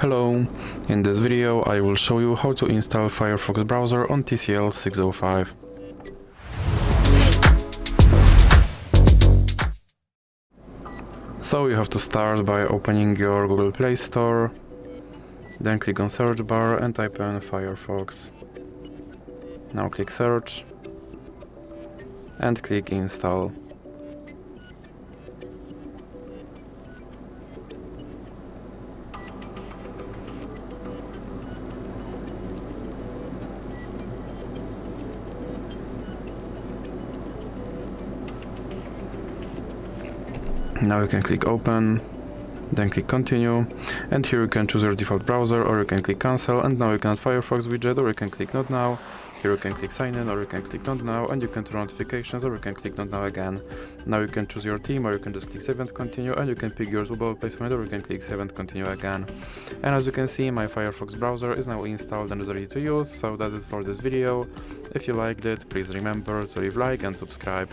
Hello, in this video I will show you how to install Firefox browser on TCL 605. So you have to start by opening your Google Play Store, then click on search bar and type in Firefox. Now click search and click install. Now you can click open, then click continue, and here you can choose your default browser, or you can click cancel, and now you can add Firefox widget, or you can click not now. Here you can click sign in, or you can click not now, and you can turn notifications, or you can click not now again. Now you can choose your theme, or you can just click save and continue, and you can pick your suitable placement, or you can click save and continue again. And as you can see, my Firefox browser is now installed and is ready to use, so that's it for this video. If you liked it, please remember to leave like and subscribe.